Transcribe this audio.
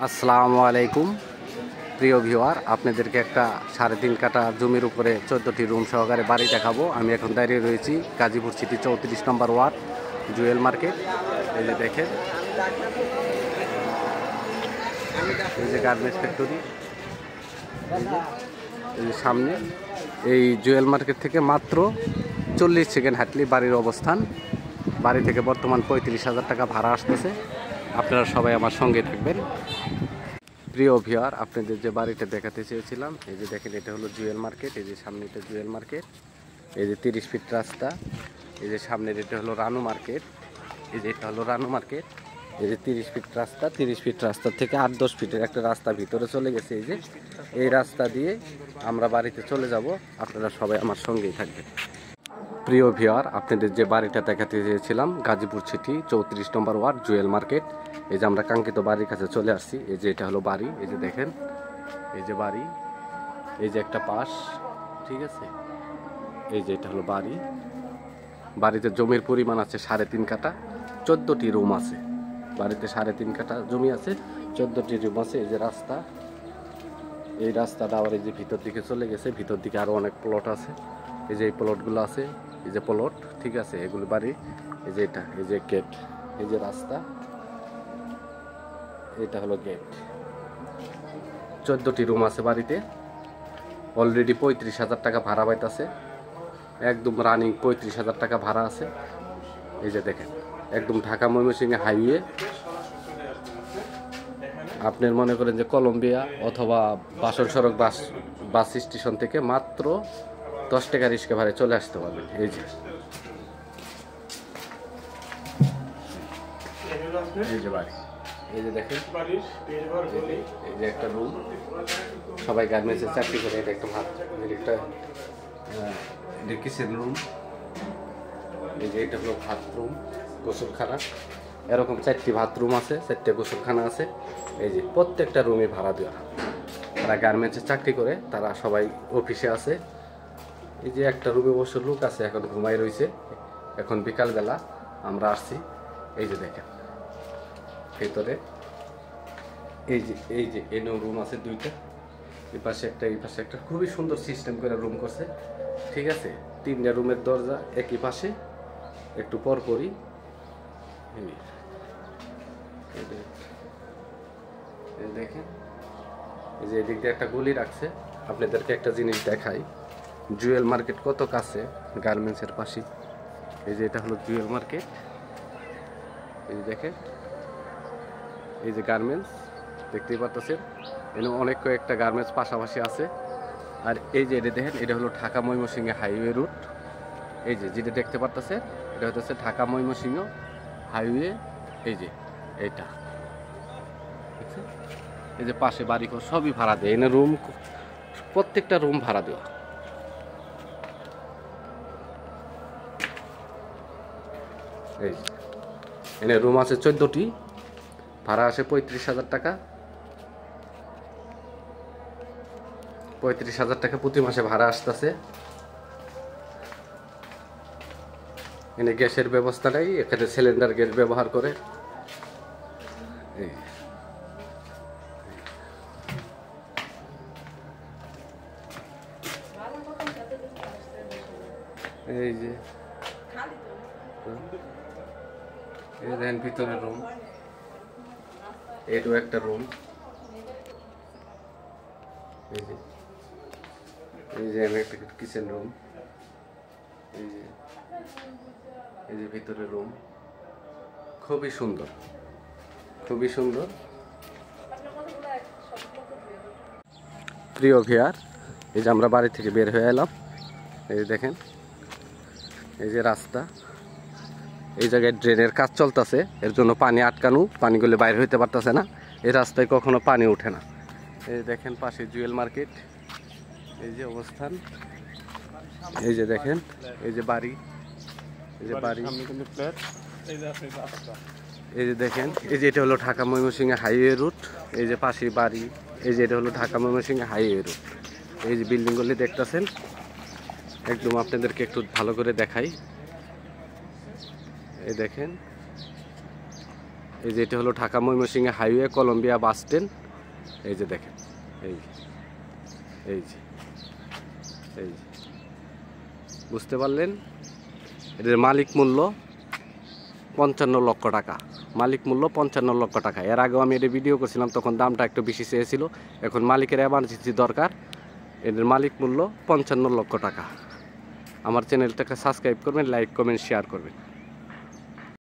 আসসালামু আলাইকুম প্রিয় ভিউয়ার, আপনাদেরকে একটা 3.5 কাঠা জমির উপরে 14টি রুম সহকারে বাড়ি দেখাবো। আমি এখন দাঁড়িয়ে রয়েছি গাজীপুর সিটি 34 নম্বর ওয়ার্ড জুয়েল মার্কেট। এই যে দেখেন, এই যে গার্মেন্টস ফ্যাক্টরি, এই যে সামনে এই জুয়েল মার্কেট থেকে মাত্র 40 সেকেন্ড হাঁটলি বাড়ির অবস্থান। বাড়ি থেকে বর্তমান 35,000 টাকা ভাড়া আসতেছে। আপনারা সবাই আমার সঙ্গে থাকবেন। প্রিয় ভিউয়ার, আপনাদের যে বাড়িটা দেখাতে চেয়েছিলাম, এই যে দেখেন, এটা হলো জুয়েল মার্কেট। এই যে সামনে এটা জুয়েল মার্কেট, এই যে 30 ফিট রাস্তা। এই যে সামনের এটা হলো রানু মার্কেট, এই যে এটা হলো রানু মার্কেট। এই যে 30 ফিট রাস্তা, 30 ফিট রাস্তা থেকে 8-10 ফিটের একটা রাস্তা ভিতরে চলে গেছে। এই যে এই রাস্তা দিয়ে আমরা বাড়িতে চলে যাব। আপনারা সবাই আমার সঙ্গেই থাকবেন। প্রিয় ভিউয়ার, আপনাদের যে বাড়িটা দেখাতে চেয়েছিলাম, গাজীপুর সিটি 34 নম্বর ওয়ার্ড জুয়েল মার্কেট। এই যে আমরা কাঙ্ক্ষিত বাড়ির কাছে চলে আসছি। এই যে এটা হলো বাড়ি, এই যে দেখেন, এই যে বাড়ি, এই যে একটা পাশ, ঠিক আছে। এই যে এটা হলো বাড়ি। বাড়িতে জমির পরিমাণ আছে 3.5 কাঠা, 14টি রুম আছে। বাড়িতে 3.5 কাঠা জমি আছে, 14টি রুম আছে। এই যে রাস্তা, এই রাস্তাটা আবার এই যে ভিতর দিকে চলে গেছে। ভিতর দিকে আরও অনেক প্লট আছে। এই যে এই প্লটগুলো আছে, এই যে প্লট, ঠিক আছে, এগুলো বাড়ি। এই যে এটা, এই যে গেট, এই যে রাস্তা, এটা হলো গেট। 14টি রুম আছে বাড়িতে। অলরেডি 35,000 টাকা ভাড়া পাইতেছে। একদম রানিং 35,000 টাকা ভাড়া আছে। এই যে দেখেন, একদম ঢাকা ময়মনসিংহ হাইওয়ে। আপনার মনে করেন যে কলম্বিয়া অথবা বাসন সড়ক বাস স্টেশন থেকে মাত্র 10 টাকা রিক্সা ভাড়ায় চলে আসতে পারবেন। এই যে, এই যে বাড়ি, এই যে দেখেন, এই যে একটা রুম। সবাই গার্মেন্টসে চাকরি করে। এটা একটা ভাত, একটা কিচেন রুম। এই যে এটা হলো বাথরুম, গোসলখানা। এরকম 4টি বাথরুম আছে, 4টে গোসলখানা আছে। এই যে প্রত্যেকটা রুমে ভাড়া দেওয়া। তারা গার্মেন্টসে চাকরি করে, তারা সবাই অফিসে আছে। এই যে একটা রুমে বসে লোক আছে, এখন ঘুমাই রয়েছে। এখন বিকালবেলা আমরা আসছি। এই যে দেখেন ভেতরে, এই যে এনো রুম আছে 2টা, এই পাশে একটা, এই পাশে একটা। খুবই সুন্দর সিস্টেম করে রুম করছে, ঠিক আছে। 3টা রুমের দরজা একই পাশে, একটু পরপরই। দেখেন, এই যে এদিক দিয়ে একটা গলি রাখছে। আপনাদেরকে একটা জিনিস দেখাই, জুয়েল মার্কেট কত কাছে গার্মেন্টসের পাশে। এই যে এটা হলো জুয়েল মার্কেট। এই যে দেখেন, এই যে গার্মেন্টস দেখতেই পাচ্ছেন, এখানে অনেক কয়েকটা গার্মেন্টস পাশাপাশি আছে। আর এই যে এটা দেখেন, এটা হলো ঢাকা ময়মনসিংহ হাইওয়ে রুট। এই যে যেটা দেখতে পাচ্ছেন, এটা হচ্ছে ঢাকা ময়মনসিংহ হাইওয়ে। এই যে এইটা, এই যে পাশে বাড়ি সবই ভাড়া দেয়। এনে রুম, প্রত্যেকটা রুম ভাড়া দেওয়া। এই এনে রুম আছে 14টি, ভাড়া আসে 35,000 টাকা। 35,000 টাকা প্রতি মাসে ভাড়া আসতেছে। এনে গ্যাসের ব্যবস্থা নেই, এখানে সিলিন্ডার গ্যাস ব্যবহার করে। এই যে এই দেখেন ভিতরে রুম, এটাও একটা রুম। এই যে একটা কিচেন রুম। এই যে ভিতরে রুম, খুবই সুন্দর, খুবই সুন্দর। প্রিয় ভিউয়ার, এই যে আমরা বাড়ি থেকে বের হয়ে এলাম। এই যে দেখেন, এই যে রাস্তা, এই জায়গায় ড্রেনের কাজ চলতেছে, এর জন্য পানি আটকানো, পানিগুলো বাইরে হইতে পারতেছে না। এই রাস্তায় কখনো পানি ওঠে না। এই দেখেন পাশে জুয়েল মার্কেট, এই যে অবস্থান। এই যে দেখেন, এই যে বাড়ি, এই যে বাড়ি, এই যে দেখেন, এই যে এটা হলো ঢাকা ময়মনসিংহ হাইওয়ে রুট। এই যে পাশে বাড়ি, এই যে এটা হলো ঢাকা ময়মনসিংহ হাইওয়ে রুট। এই যে বিল্ডিংগুলি দেখতেছেন, একদম আপনাদেরকে একটু ভালো করে দেখাই। এই দেখেন, এই যে এটা হলো Dhaka Mymensingh highway Colombia bus stand. এই যে দেখেন, এই এই যে এই যে বুঝতে পারলেন, এটার মালিক মূল্য 55 লক্ষ টাকা। মালিক মূল্য 55 লক্ষ টাকা। এর আগেও আমি এটা ভিডিও করছিলাম, তখন দামটা একটু বেশি চেয়েছিল। এখন মালিকের এমার্জেন্সি দরকার, এটার মালিক মূল্য 55 লক্ষ টাকা। আমার চ্যানেলটাকে সাবস্ক্রাইব করবেন, লাইক কমেন্ট শেয়ার করবেন।